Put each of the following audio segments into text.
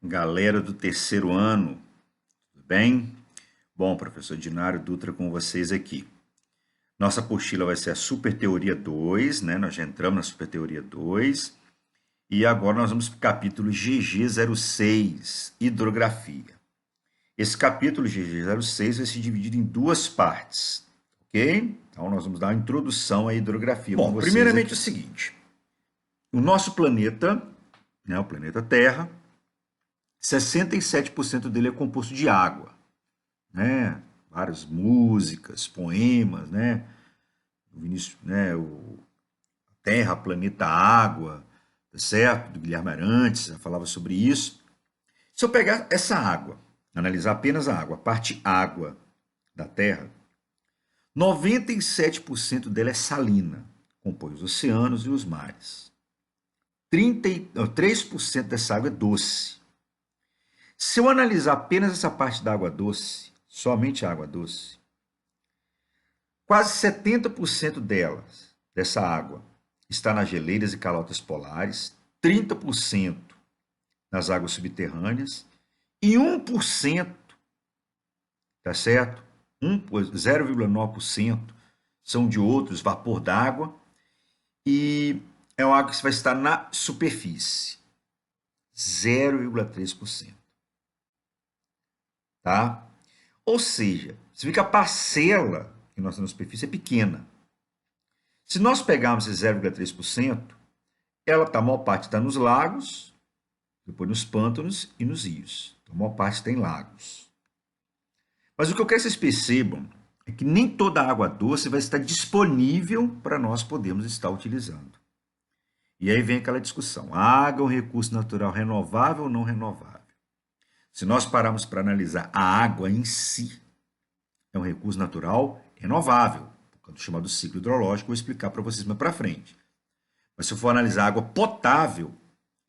Galera do terceiro ano, tudo bem? Bom, professor Dinário Dutra com vocês aqui. Nossa apostila vai ser a Super Teoria 2, né? Nós já entramos na Super Teoria 2 e agora nós vamos para o capítulo GG06, Hidrografia. Esse capítulo GG06 vai ser dividido em duas partes, ok? Então nós vamos dar uma introdução à hidrografia com vocês. Primeiramente aqui. O seguinte, o nosso planeta, né, o planeta Terra, 67% dele é composto de água, né? Várias músicas, poemas, né? O Vinícius, né? O Terra, Planeta, Água, tá certo? Do Guilherme Arantes, já falava sobre isso. Se eu pegar essa água, analisar apenas a água, a parte água da Terra, 97% dela é salina, compõe os oceanos e os mares. 3% dessa água é doce. Se eu analisar apenas essa parte da água doce, somente a água doce, quase 70% dessa água, está nas geleiras e calotas polares, 30% nas águas subterrâneas e 1%, tá certo? 0,9% são de outros, vapor d'água, e é uma água que vai estar na superfície, 0,3%. Tá? Ou seja, você vê que a parcela que nós temos na superfície é pequena. Se nós pegarmos esse 0,3%, ela tá, a maior parte está nos lagos, depois nos pântanos e nos rios. Então, a maior parte tem lagos. Mas o que eu quero que vocês percebam é que nem toda a água doce vai estar disponível para nós podermos estar utilizando. E aí vem aquela discussão: a água é um recurso natural renovável ou não renovável? Se nós pararmos para analisar a água em si, é um recurso natural renovável, por causa do chamado ciclo hidrológico, vou explicar para vocês mais para frente. Mas se eu for analisar a água potável,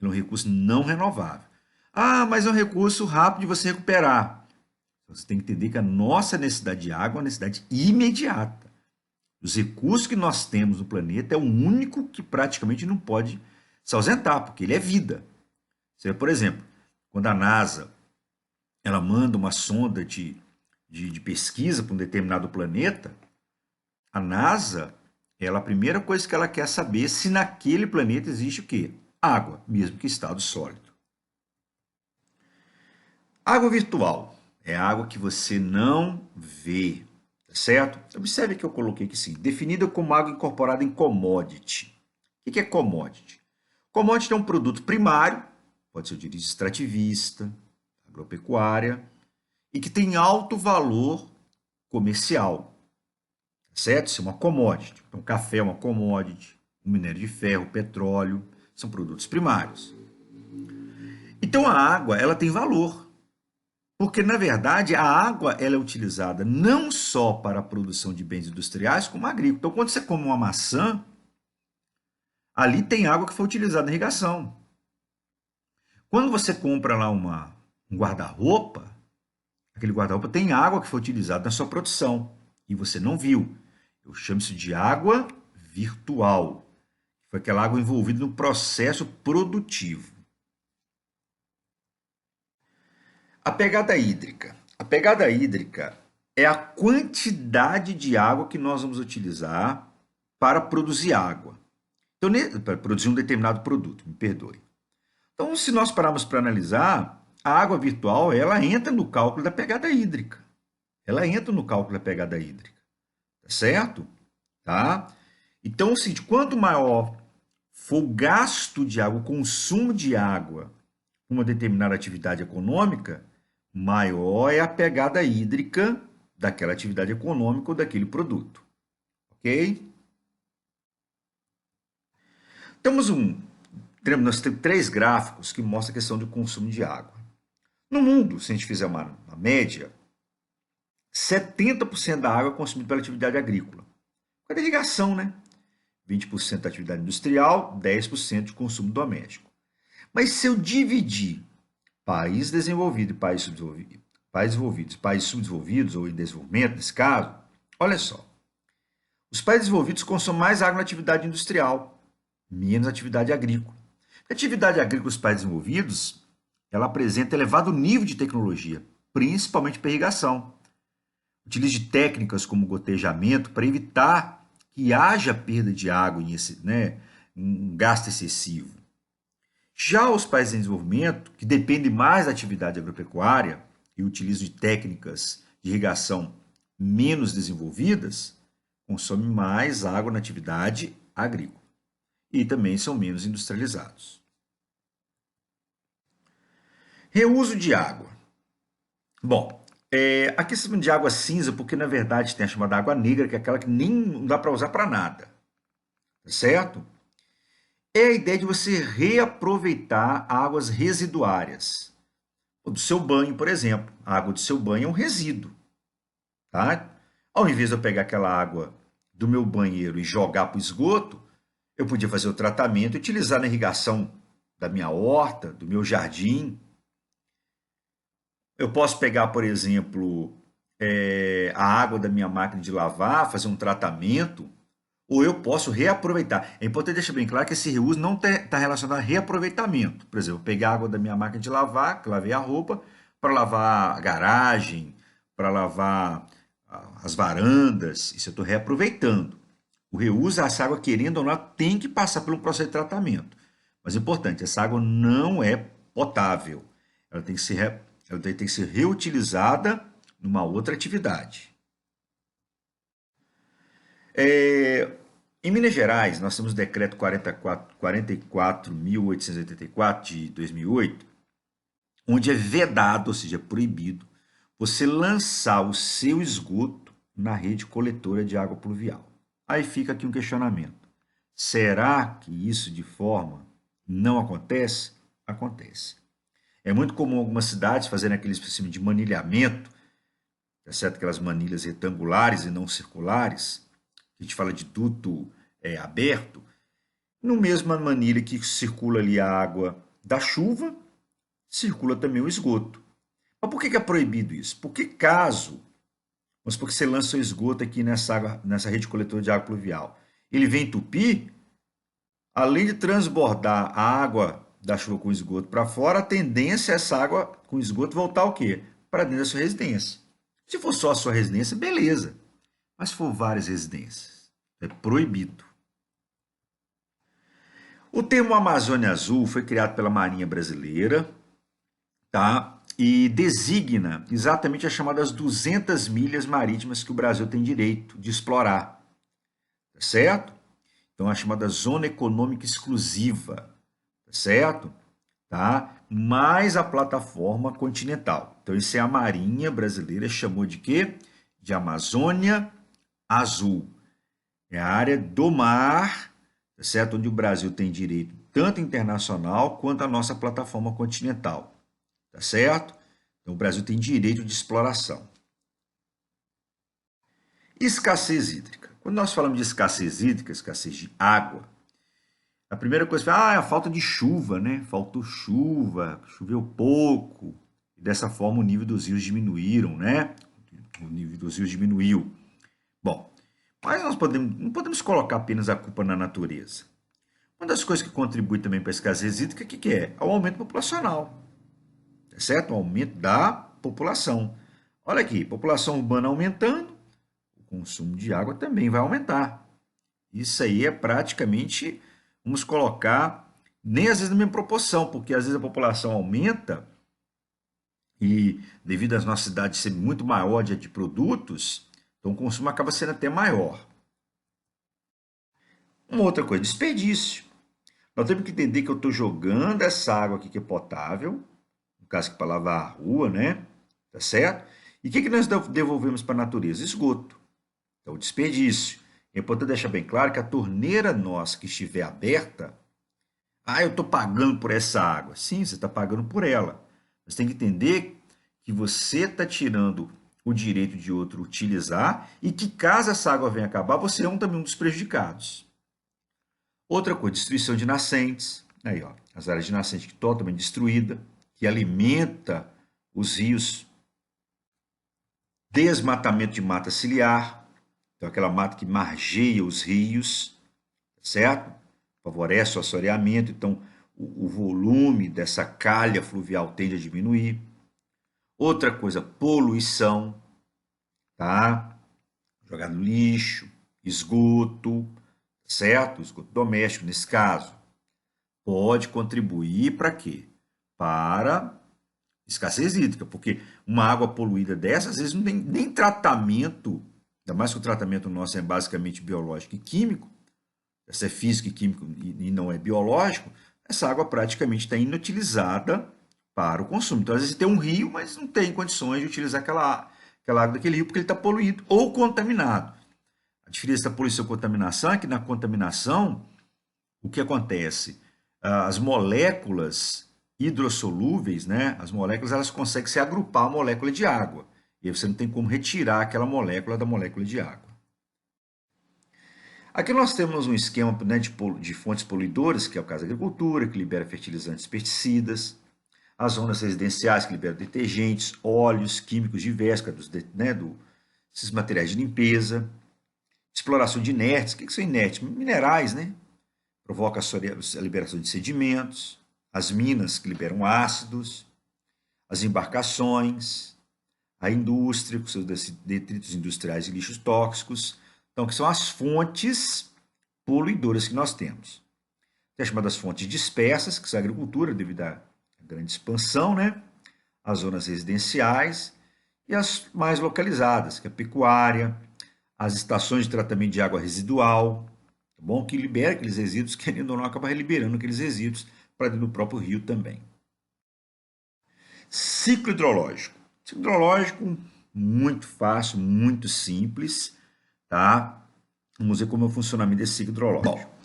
é um recurso não renovável. Ah, mas é um recurso rápido de você recuperar. Você tem que entender que a nossa necessidade de água é uma necessidade imediata. Os recursos que nós temos no planeta é o único que praticamente não pode se ausentar, porque ele é vida. Você, por exemplo, quando a NASA ela manda uma sonda de pesquisa para um determinado planeta, a NASA, a primeira coisa que ela quer saber é se naquele planeta existe o quê? Água, mesmo que em estado sólido. Água virtual é água que você não vê, tá certo? Observe que eu coloquei aqui assim, definida como água incorporada em commodity. O que é commodity? Commodity é um produto primário, pode ser de origem extrativista, agropecuária, e que tem alto valor comercial, certo? Isso é uma commodity. Então, café é uma commodity, o minério de ferro, petróleo, são produtos primários. Então, a água, ela tem valor, porque, na verdade, a água ela é utilizada não só para a produção de bens industriais, como agrícola. Então, quando você come uma maçã, ali tem água que foi utilizada na irrigação. Quando você compra lá um guarda-roupa, aquele guarda-roupa tem água que foi utilizada na sua produção e você não viu. Eu chamo isso de água virtual. Foi aquela água envolvida no processo produtivo. A pegada hídrica. A pegada hídrica é a quantidade de água que nós vamos utilizar para produzir água. Então, para produzir um determinado produto, me perdoe. Então, se nós pararmos para analisar, a água virtual, ela entra no cálculo da pegada hídrica. Ela entra no cálculo da pegada hídrica. Tá certo? Tá? Então, é o seguinte, quanto maior for o gasto de água, o consumo de água para uma determinada atividade econômica, maior é a pegada hídrica daquela atividade econômica ou daquele produto. Ok? Nós temos 3 gráficos que mostram a questão do consumo de água. No mundo, se a gente fizer uma média, 70% da água é consumida pela atividade agrícola. Por irrigação, né? 20% da atividade industrial, 10% de consumo doméstico. Mas se eu dividir país desenvolvido e país subdesenvolvido, países subdesenvolvidos ou em desenvolvimento, nesse caso, olha só. Os países desenvolvidos consomem mais água na atividade industrial, menos atividade agrícola. A atividade agrícola dos países desenvolvidos ela apresenta elevado nível de tecnologia, principalmente para irrigação. Utilize técnicas como gotejamento para evitar que haja perda de água, um gasto excessivo. Já os países em desenvolvimento, que dependem mais da atividade agropecuária e utilizam de técnicas de irrigação menos desenvolvidas, consomem mais água na atividade agrícola e também são menos industrializados. Reuso de água. Bom, aqui estamos de água cinza porque na verdade tem a chamada água negra, que é aquela que nem não dá para usar para nada, certo? É a ideia de você reaproveitar águas residuárias. Do seu banho, por exemplo. A água do seu banho é um resíduo. Tá? Ao invés de eu pegar aquela água do meu banheiro e jogar para o esgoto, eu podia fazer o tratamento e utilizar na irrigação da minha horta, do meu jardim. Eu posso pegar, por exemplo, a água da minha máquina de lavar, fazer um tratamento, ou eu posso reaproveitar. É importante deixar bem claro que esse reuso não está relacionado a reaproveitamento. Por exemplo, eu pegar a água da minha máquina de lavar, que lavei a roupa, para lavar a garagem, para lavar as varandas, isso eu estou reaproveitando. O reuso, essa água, querendo ou não, tem que passar por um processo de tratamento. Mas é importante, essa água não é potável. Ela tem que ser reutilizada numa outra atividade. Em Minas Gerais, nós temos o decreto 44.884 de 2008, onde é vedado, ou seja, é proibido, você lançar o seu esgoto na rede coletora de água pluvial. Aí fica aqui um questionamento. Será que isso de forma não acontece? Acontece. É muito comum algumas cidades fazerem aquele sistema de manilhamento, tá certo? Aquelas manilhas retangulares e não circulares, a gente fala de duto aberto, no mesma manilha que circula ali a água da chuva, circula também o esgoto. Mas por que é proibido isso? Porque caso, vamos supor que você lança o esgoto aqui nessa rede coletora de água pluvial, ele vem entupir, além de transbordar a água da chuva com esgoto para fora, a tendência é essa água com esgoto voltar o quê? Para dentro da sua residência. Se for só a sua residência, beleza. Mas se for várias residências, é proibido. O termo Amazônia Azul foi criado pela Marinha Brasileira, tá? E designa exatamente as chamadas 200 milhas marítimas que o Brasil tem direito de explorar, tá certo? Então, a chamada Zona Econômica Exclusiva, tá certo? Tá? Mais a plataforma continental. Então, isso é a Marinha Brasileira chamou de quê? De Amazônia Azul. É a área do mar, tá certo? Onde o Brasil tem direito tanto internacional quanto a nossa plataforma continental, tá certo? Então, o Brasil tem direito de exploração. Escassez hídrica. Quando nós falamos de escassez hídrica, escassez de água, a primeira coisa é a falta de chuva, né? Faltou chuva, choveu pouco, e dessa forma o nível dos rios diminuíram, né? O nível dos rios diminuiu. Bom, mas nós não podemos colocar apenas a culpa na natureza. Uma das coisas que contribui também para a escassez hídrica, o que é? É o aumento populacional, tá certo? O aumento da população. Olha aqui, população urbana aumentando, o consumo de água também vai aumentar. Isso aí é praticamente, vamos colocar, nem às vezes na mesma proporção, porque às vezes a população aumenta e devido às nossas cidades ser muito maior de produtos, então o consumo acaba sendo até maior. Uma outra coisa, desperdício. Nós temos que entender que eu estou jogando essa água aqui que é potável, no caso que para lavar a rua, né? Tá certo? E o que nós devolvemos para a natureza? Esgoto. Então, desperdício. É importante deixar bem claro que a torneira nossa que estiver aberta, eu estou pagando por essa água. Sim, você está pagando por ela. Mas tem que entender que você está tirando o direito de outro utilizar e que caso essa água venha acabar, você é também um dos prejudicados. Outra coisa, destruição de nascentes. Aí, ó, as áreas de nascente totalmente destruídas, que alimenta os rios. Desmatamento de mata ciliar, então aquela mata que margeia os rios, certo? Favorece o assoreamento, então o volume dessa calha fluvial tende a diminuir. Outra coisa, poluição, tá? Jogar no lixo, esgoto, certo? Esgoto doméstico, nesse caso, pode contribuir para quê? Para escassez hídrica, porque uma água poluída dessa, às vezes não tem nem tratamento, ainda mais que o tratamento nosso é basicamente biológico e químico, essa é físico e químico e não é biológico, essa água praticamente está inutilizada para o consumo. Então, às vezes tem um rio, mas não tem condições de utilizar aquela água daquele rio porque ele está poluído ou contaminado. A diferença da poluição e contaminação é que na contaminação, o que acontece? As moléculas hidrossolúveis, né? As moléculas elas conseguem se agrupar a molécula de água. E aí você não tem como retirar aquela molécula da molécula de água. Aqui nós temos um esquema, né, de fontes poluidoras, que é o caso da agricultura, que libera fertilizantes e pesticidas, as zonas residenciais, que liberam detergentes, óleos, químicos diversos, esses materiais de limpeza, exploração de inertes. O que são inertes? Minerais, né? Provoca a liberação de sedimentos, as minas que liberam ácidos, as embarcações, a indústria, com seus detritos industriais e lixos tóxicos. Então, que são as fontes poluidoras que nós temos. Tem as chamadas fontes dispersas, que são a agricultura, devido à grande expansão, né? As zonas residenciais e as mais localizadas, que é a pecuária, as estações de tratamento de água residual, tá bom? Que libera aqueles resíduos, querendo ou não, acaba liberando aqueles resíduos para dentro do próprio rio também. Ciclo hidrológico. Ciclo hidrológico, muito fácil, muito simples, tá? Vamos ver como é o funcionamento desse ciclo hidrológico. Bom,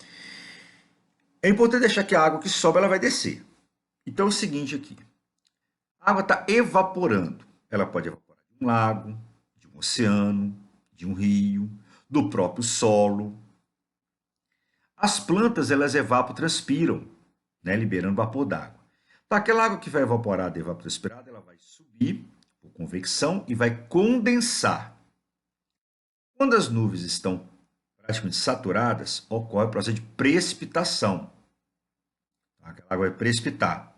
é importante deixar que a água que sobe, ela vai descer. Então é o seguinte aqui. A água está evaporando. Ela pode evaporar de um lago, de um oceano, de um rio, do próprio solo. As plantas, elas evapotranspiram, né, liberando vapor d'água. Então, aquela água que vai evaporar da evapotranspirada, ela vai subir por convecção e vai condensar. Quando as nuvens estão praticamente saturadas, ocorre o processo de precipitação. Aquela água vai precipitar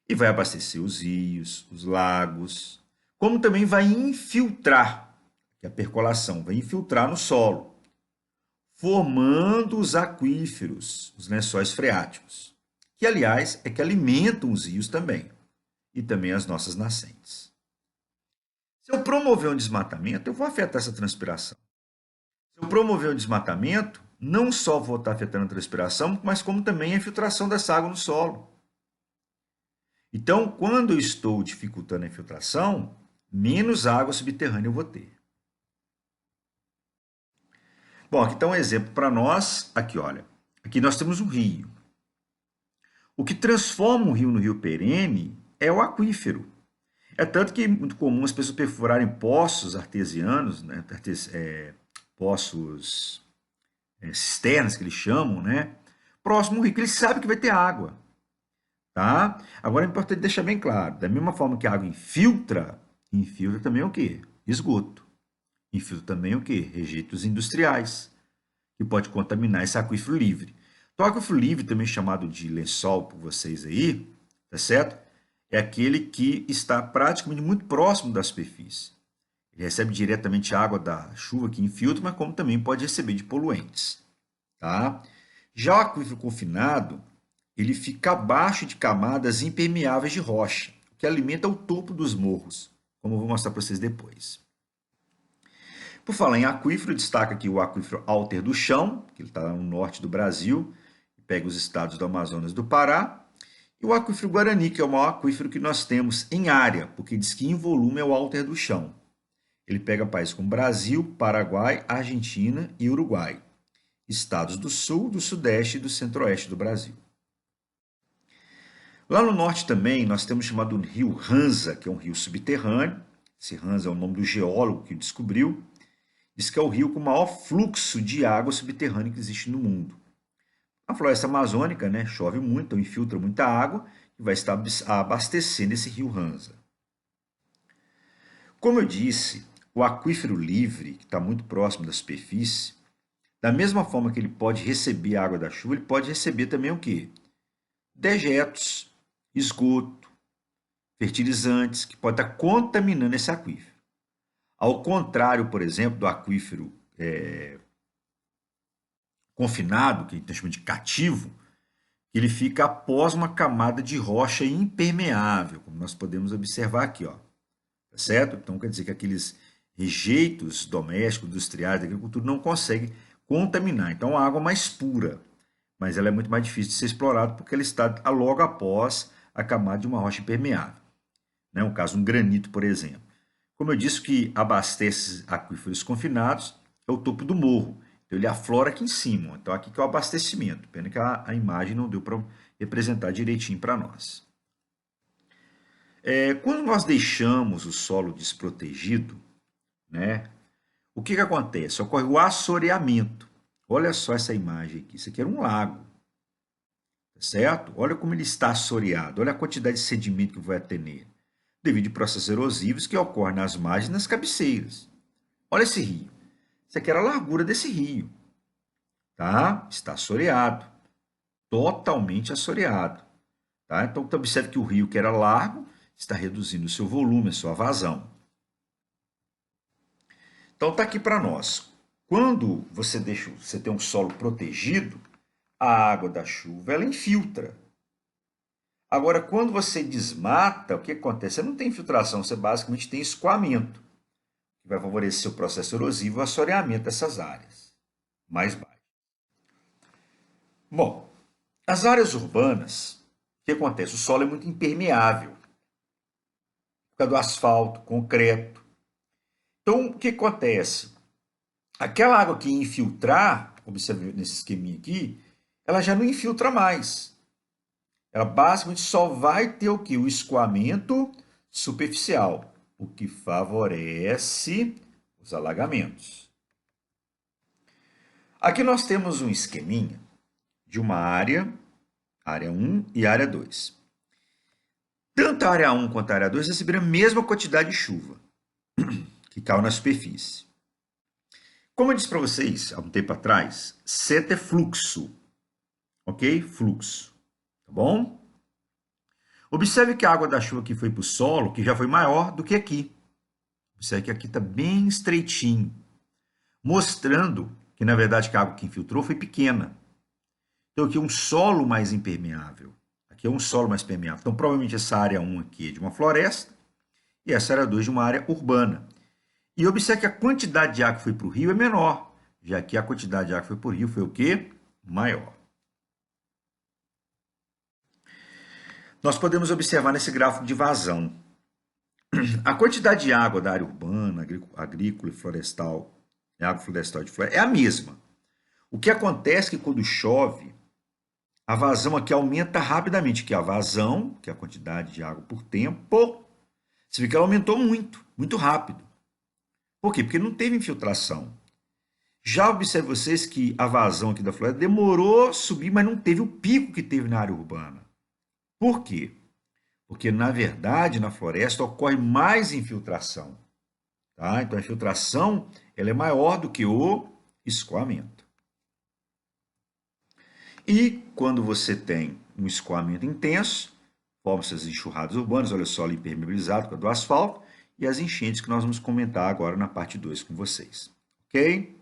e vai abastecer os rios, os lagos, como também vai infiltrar, que é a percolação, vai infiltrar no solo, formando os aquíferos, os lençóis freáticos, que, aliás, é que alimentam os rios também, e também as nossas nascentes. Se eu promover um desmatamento, eu vou afetar essa transpiração. Se eu promover um desmatamento, não só vou estar afetando a transpiração, mas como também a infiltração dessa água no solo. Então, quando eu estou dificultando a infiltração, menos água subterrânea eu vou ter. Bom, aqui está um exemplo para nós. Aqui, olha. Aqui nós temos um rio. O que transforma um rio no rio perene é o aquífero. É tanto que é muito comum as pessoas perfurarem poços artesianos, né? Poços cisternas, que eles chamam, né? Próximo ao rio, que eles sabem que vai ter água. Tá? Agora é importante deixar bem claro, da mesma forma que a água infiltra também o quê? Esgoto. Infiltra também o quê? Rejeitos industriais, que pode contaminar esse aquífero livre. Então, o aquífero livre, também chamado de lençol por vocês aí, tá certo? É aquele que está praticamente muito próximo da superfície. Ele recebe diretamente a água da chuva que infiltra, mas como também pode receber de poluentes. Tá? Já o aquífero confinado, ele fica abaixo de camadas impermeáveis de rocha, que alimenta o topo dos morros, como eu vou mostrar para vocês depois. Por falar em aquífero, destaca aqui o aquífero Alter do Chão, que está no norte do Brasil, pega os estados do Amazonas e do Pará, e o aquífero Guarani, que é o maior aquífero que nós temos em área, porque diz que em volume é o Alter do Chão. Ele pega países como Brasil, Paraguai, Argentina e Uruguai, estados do sul, do sudeste e do centro-oeste do Brasil. Lá no norte também nós temos o chamado rio Ranza, que é um rio subterrâneo. Esse Ranza é o nome do geólogo que descobriu. Diz que é o rio com o maior fluxo de água subterrânea que existe no mundo. Na floresta amazônica, né, chove muito, então infiltra muita água e vai estar abastecendo esse rio Ranza. Como eu disse, o aquífero livre, que está muito próximo da superfície, da mesma forma que ele pode receber a água da chuva, ele pode receber também o quê? dejetos, esgoto, fertilizantes, que pode estar contaminando esse aquífero. Ao contrário, por exemplo, do aquífero confinado, que a gente chama de cativo, ele fica após uma camada de rocha impermeável, como nós podemos observar aqui, ó. Tá certo? Então quer dizer que aqueles rejeitos domésticos, industriais da agricultura não conseguem contaminar. Então a água é mais pura, mas ela é muito mais difícil de ser explorada porque ela está logo após a camada de uma rocha impermeável. Né? No caso, um granito, por exemplo. Como eu disse, que abastece aquíferos confinados é o topo do morro. Então ele aflora aqui em cima. Então aqui que é o abastecimento. Pena que a imagem não deu para representar direitinho para nós. Quando nós deixamos o solo desprotegido, né, o que acontece? Ocorre o assoreamento. Olha só essa imagem aqui. Isso aqui era um lago. Certo? Olha como ele está assoreado. Olha a quantidade de sedimento que vai ter nele. Devido a processos erosivos que ocorrem nas margens e nas cabeceiras. Olha esse rio. Isso aqui era a largura desse rio. Tá? Está assoreado. Totalmente assoreado. Tá? Então, tu observe que o rio, que era largo, está reduzindo o seu volume, a sua vazão. Então, está aqui para nós. Quando você tem um solo protegido, a água da chuva ela infiltra. Agora, quando você desmata, o que acontece? Você não tem infiltração, você basicamente tem escoamento, que vai favorecer o processo erosivo e o assoreamento dessas áreas mais baixas. Bom, as áreas urbanas, o que acontece? O solo é muito impermeável, por causa do asfalto, concreto. Então, o que acontece? Aquela água que ia infiltrar, observe nesse esqueminha aqui, ela já não infiltra mais. Ela basicamente só vai ter o que? O escoamento superficial, o que favorece os alagamentos. Aqui nós temos um esqueminha de uma área 1 e área 2. Tanto a área 1 quanto a área 2 receberam a mesma quantidade de chuva que caiu na superfície. Como eu disse para vocês há um tempo atrás, seta é fluxo, ok? Fluxo. Tá bom? Observe que a água da chuva que foi para o solo, que já foi maior do que aqui. Observe que aqui está bem estreitinho, mostrando que, na verdade, que a água que infiltrou foi pequena. Então, aqui é um solo mais impermeável. Aqui é um solo mais permeável. Então, provavelmente, essa área 1 aqui é de uma floresta e essa área 2 de uma área urbana. E observe que a quantidade de água que foi para o rio é menor, já que a quantidade de água que foi para o rio foi o quê? Maior. Nós podemos observar nesse gráfico de vazão. A quantidade de água da área urbana, agrícola e florestal, água florestal de floresta, é a mesma. O que acontece é que quando chove, a vazão aqui aumenta rapidamente, que é a vazão, que é a quantidade de água por tempo, você vê que ela aumentou muito, muito rápido. Por quê? Porque não teve infiltração. Já observe vocês que a vazão aqui da floresta demorou a subir, mas não teve o pico que teve na área urbana. Por quê? Porque, na verdade, na floresta ocorre mais infiltração. Tá? Então, a infiltração ela é maior do que o escoamento. E quando você tem um escoamento intenso, formam-se as enxurradas urbanas, olha só, ali impermeabilizado com a do asfalto, e as enchentes que nós vamos comentar agora na parte 2 com vocês. Ok?